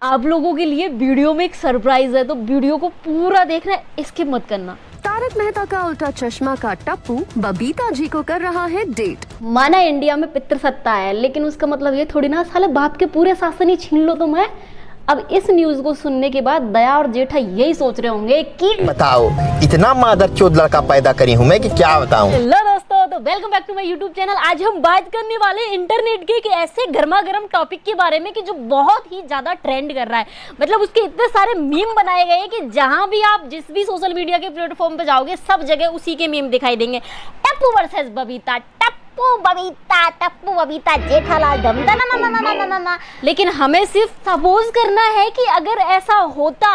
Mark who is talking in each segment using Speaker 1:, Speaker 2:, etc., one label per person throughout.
Speaker 1: आप लोगों के लिए वीडियो में एक सरप्राइज है, तो वीडियो को पूरा देखना, स्किप मत करना।
Speaker 2: तारक मेहता का उल्टा चश्मा का टप्पू बबीता जी को कर रहा है डेट।
Speaker 1: माना इंडिया में पितृसत्ता है, लेकिन उसका मतलब ये थोड़ी ना साले बाप के पूरे शासन ही छीन लो तुम है। अब इस न्यूज को सुनने के बाद दया और जेठा यही सोच रहे होंगे कि
Speaker 3: बताओ इतना मादरचोद लड़का पैदा करी हूँ मैं कि क्या बताऊँ।
Speaker 1: हेलो दोस्तों, तो welcome back to my YouTube channel. आज हम बात करने वाले इंटरनेट के ऐसे गर्मा गर्म टॉपिक के बारे में कि जो बहुत ही ज्यादा ट्रेंड कर रहा है। मतलब उसके इतने सारे मीम बनाए गए हैं कि जहां भी आप जिस भी सोशल मीडिया के प्लेटफॉर्म पे जाओगे सब जगह उसी के मीम दिखाई देंगे। टप्पू वर्सेस बबीता, टप्पू बबीता जेठालाल धमधा ना। लेकिन हमें सिर्फ सपोज करना है कि अगर ऐसा होता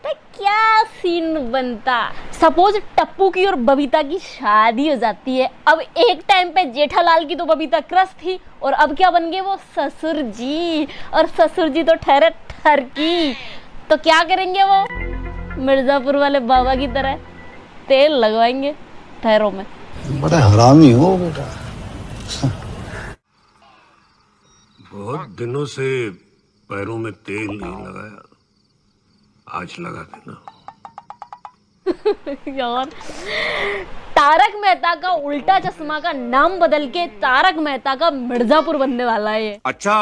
Speaker 1: तो क्या सीन बनता। सपोज टप्पू की और बबीता की शादी हो जाती है। अब एक टाइम पे जेठालाल की तो बबीता क्रश थी और अब क्या बन गए वो ससुर जी, और ससुर जी तो ठहरे ठरकी। तो क्या करेंगे वो मिर्जापुर वाले बाबा की तरह तेल लगवाएंगे ठहरों में।
Speaker 4: बड़ा हरामी हो बेटा।
Speaker 5: बहुत दिनों से पैरों में तेल नहीं लगाया, आज लगा देना।
Speaker 1: यार, तारक मेहता का उल्टा चश्मा का नाम बदल के तारक मेहता का मिर्जापुर बनने वाला है ये।
Speaker 6: अच्छा,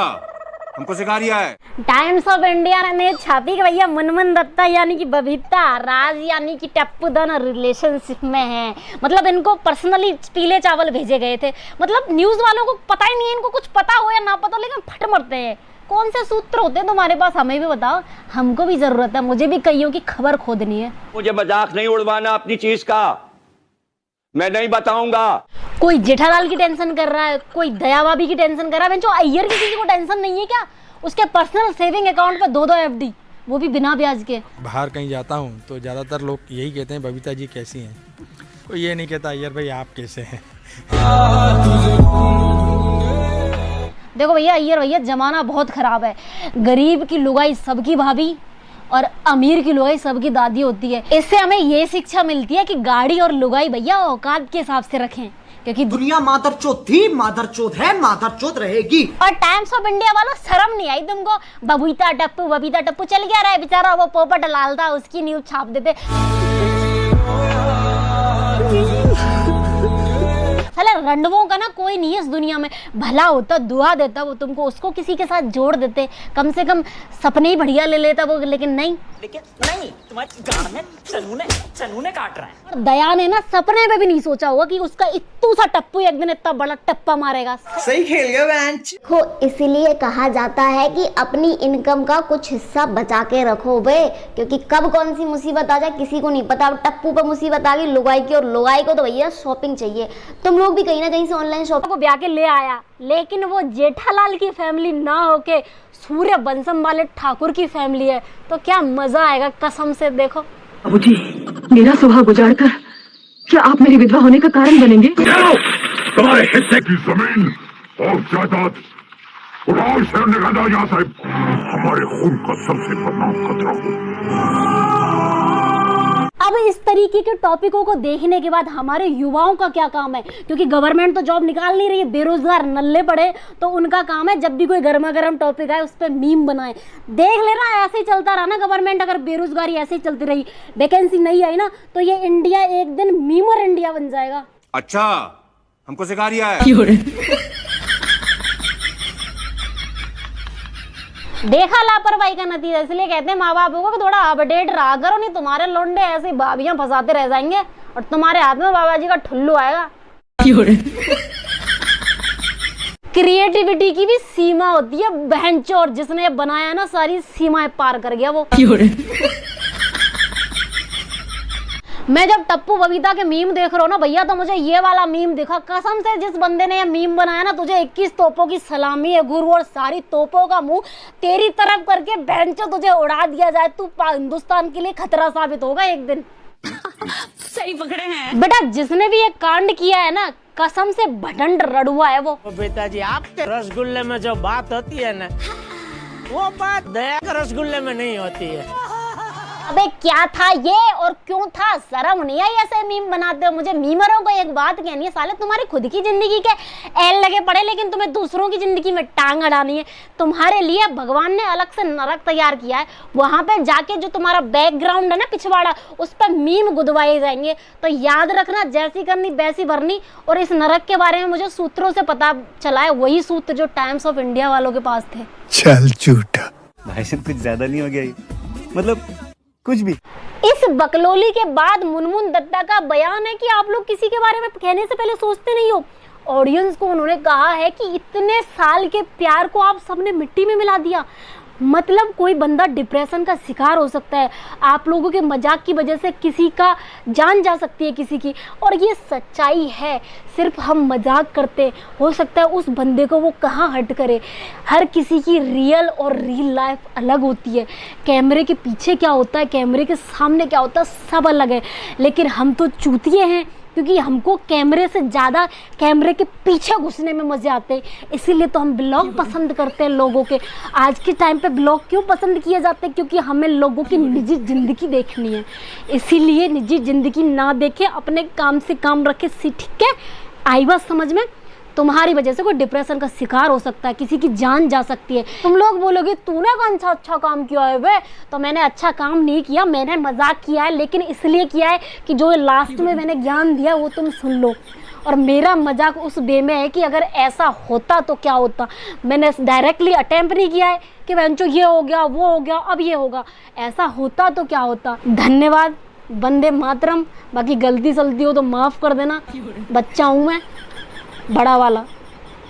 Speaker 6: हमको सिखा रिया है।
Speaker 1: टाइम्स ऑफ इंडिया ने छापी कि भैया मुनमुन दत्ता यानी कि बबीता, राज यानी कि टप्पू दोनों रिलेशनशिप में हैं। मतलब इनको पर्सनली पीले चावल भेजे गए थे। मतलब न्यूज वालों को पता ही नहीं है, इनको कुछ पता हो या ना पता हो, लेकिन फट मरते हैं। कौन से सूत्र होते हैं तुम्हारे पास, हमें भी बताओ, हमको भी जरूरत है। मुझे भी कईयों की खबर खोदनी है।
Speaker 6: मुझे मजाक नहीं उड़वाना अपनी चीज का, मैं नहीं बताऊंगा।
Speaker 1: कोई जेठालाल की टेंशन कर रहा है, कोई दया भाभी की टेंशन कर रहा है। जो अय्यर की किसी को टेंशन नहीं है क्या? उसके पर्सनल सेविंग अकाउंट पे 2-2 FD, वो भी बिना ब्याज के।
Speaker 7: बाहर कहीं जाता हूँ तो ज़्यादातर लोग यही कहते हैं बबीता जी कैसी हैं, कोई ये नहीं कहता अय्यर भाई आप कैसे हैं।
Speaker 1: देखो भैया, अय्यर भैया जमाना बहुत खराब है। गरीब की लुगाई सबकी भाभी और अमीर की लुगाई सबकी दादी होती है। इससे हमें ये शिक्षा मिलती है कि गाड़ी और लुगाई भैया औकात के हिसाब से रखें, क्योंकि
Speaker 8: दुनिया मादरचोद थी, मादरचोद है, मादरचोद रहेगी।
Speaker 1: और टाइम्स ऑफ इंडिया वालों, शर्म नहीं आई तुमको? बबीता टप्पू चल गया रहा है बेचारा, वो पोपट लाल था, उसकी न्यूज छाप देते। रंडवों का ना कोई नहीं है इस दुनिया में। भला होता, दुआ देता वो तुमको, उसको किसी के साथ जोड़ देते, कम से कम सपने ही बढ़िया ले लेता वो। लेकिन नहीं,
Speaker 8: तुम्हारी गांड में चनूने काट रहा है।
Speaker 1: और दया ने ना सपने में भी नहीं सोचा होगा कि उसका इत्तू सा टप्पू एक दिन इतना बड़ा टप्पा मारेगा।
Speaker 8: सही खेल गया बेंच।
Speaker 9: हो, इसीलिए कहा जाता है कि अपनी इनकम का कुछ हिस्सा बचा के रखो बे, क्योंकि कब कौन सी मुसीबत आ जाए किसी को नहीं पता। अब टप्पू पर मुसीबत आ गई लुगाई की, और लुगाई को तो भैया शॉपिंग चाहिए। तुम लोग भी कहीं ना कहीं से ऑनलाइन शॉपिंग
Speaker 1: को ब्याह के ले आया, लेकिन वो जेठालाल की फैमिली ना होके सूर्य बंसम वाले ठाकुर की फैमिली है, तो क्या मजा आएगा कसम से। देखो
Speaker 10: बाबूजी, मेरा सुहाग उजाड़ कर क्या आप मेरी विधवा होने का कारण बनेंगे?
Speaker 5: तुम्हारे हिस्से की जमीन और जायदाद उड़ाओ से निकाल दो यहाँ से। हमारे खून का सबसे बदनाम खतरा हो।
Speaker 1: अब इस तरीके के टॉपिकों को देखने के बाद हमारे युवाओं का क्या काम है? क्योंकि गवर्नमेंट तो जॉब निकाल नहीं रही है, बेरोजगार नल्ले पड़े, तो उनका काम है जब भी कोई गर्मा गर्म टॉपिक आए उस पर मीम बनाए। देख लेना, ऐसे ही चलता रहा ना गवर्नमेंट, अगर बेरोजगारी ऐसे ही चलती रही, वैकेंसी नहीं आई ना, तो ये इंडिया एक दिन मीमर इंडिया बन जाएगा।
Speaker 6: अच्छा, हमको सिखा रिया है।
Speaker 1: देखा लापरवाही का नतीजा, इसलिए कहते हैं माँ बापों को थोड़ा अपडेट रहा करो, नहीं तुम्हारे लोंडे ऐसे भाभियां फंसाते रह जाएंगे और तुम्हारे हाथ में बाबा जी का ठुल्लू आएगा। क्रिएटिविटी की भी सीमा होती है बहनचोद, जिसने बनाया ना सारी सीमाएं पार कर गया वो। मैं जब टप्पू बबीता के मीम देख रहा हूँ ना भैया, तो मुझे ये वाला मीम दिखा कसम से। जिस बंदे ने ये मीम बनाया ना, तुझे 21 तोपों की सलामी है गुरु, और सारी तोपों का मुंह तेरी तरफ करके बेंचो तुझे उड़ा दिया जाए, तू हिंदुस्तान के लिए खतरा साबित होगा एक दिन।
Speaker 2: सही पकड़े हैं
Speaker 1: बेटा, जिसने भी ये कांड किया है ना, कसम से भटंड रड़ुआ है वो।
Speaker 8: बेटा जी, आपके रसगुल्ले में जो बात होती है ना, वो बात दया के रसगुल्ले में नहीं होती है।
Speaker 1: अबे क्या था ये और क्यों था? शर्म नहीं आई ऐसे मीम बनाते हो? मुझे मीमरों को एक बात कहनी है, साले तुम्हारी खुद की जिंदगी के एल लगे पड़े, लेकिन तुम्हें दूसरों की जिंदगी में टांग अड़ानी है। तुम्हारे लिए भगवान ने अलग से नरक तैयार किया है, वहां पे जाके जो तुम्हारा बैकग्राउंड है ना पिछवाड़ा, उस पर मीम गुदवाए जाएंगे। तो याद रखना, जैसी करनी वैसी भरनी। और इस नरक के बारे में मुझे सूत्रों से पता चला है, वही सूत्र जो टाइम्स ऑफ इंडिया वालों के पास थे।
Speaker 4: चल झूठा
Speaker 11: भाई साहब, कुछ ज्यादा नहीं हो गया ये? मतलब कुछ भी।
Speaker 1: इस बकलोली के बाद मुनमुन दत्ता का बयान है कि आप लोग किसी के बारे में कहने से पहले सोचते नहीं हो। ऑडियंस को उन्होंने कहा है कि इतने साल के प्यार को आप सबने मिट्टी में मिला दिया। मतलब कोई बंदा डिप्रेशन का शिकार हो सकता है, आप लोगों के मजाक की वजह से किसी का जान जा सकती है किसी की, और ये सच्चाई है। सिर्फ हम मजाक करते, हो सकता है उस बंदे को वो कहाँ हर्ट करे। हर किसी की रियल और रील लाइफ अलग होती है। कैमरे के पीछे क्या होता है, कैमरे के सामने क्या होता है, सब अलग है। लेकिन हम तो चूतिए हैं, क्योंकि हमको कैमरे से ज़्यादा कैमरे के पीछे घुसने में मज़े आते हैं। इसीलिए तो हम ब्लॉग पसंद करते हैं लोगों के। आज के टाइम पे ब्लॉग क्यों पसंद किए जाते हैं? क्योंकि हमें लोगों की निजी ज़िंदगी देखनी है। इसीलिए निजी ज़िंदगी ना देखें, अपने काम से काम रखें। ठीक है, आई बात समझ में? तुम्हारी वजह से कोई डिप्रेशन का शिकार हो सकता है, किसी की जान जा सकती है। तुम लोग बोलोगे तूने कौन सा अच्छा काम किया है वे? तो मैंने अच्छा काम नहीं किया, मैंने मजाक किया है, लेकिन इसलिए किया है कि जो लास्ट में मैंने ज्ञान दिया वो तुम सुन लो। और मेरा मजाक उस वे में है कि अगर ऐसा होता तो क्या होता। मैंने डायरेक्टली अटेम्प्ट नहीं किया है कि बहनचोद ये हो गया, वो हो गया, अब ये होगा। ऐसा होता तो क्या होता। धन्यवाद, वंदे मातरम। बाकी गलती सलती हो तो माफ़ कर देना, बच्चा हूँ मैं बड़ा वाला।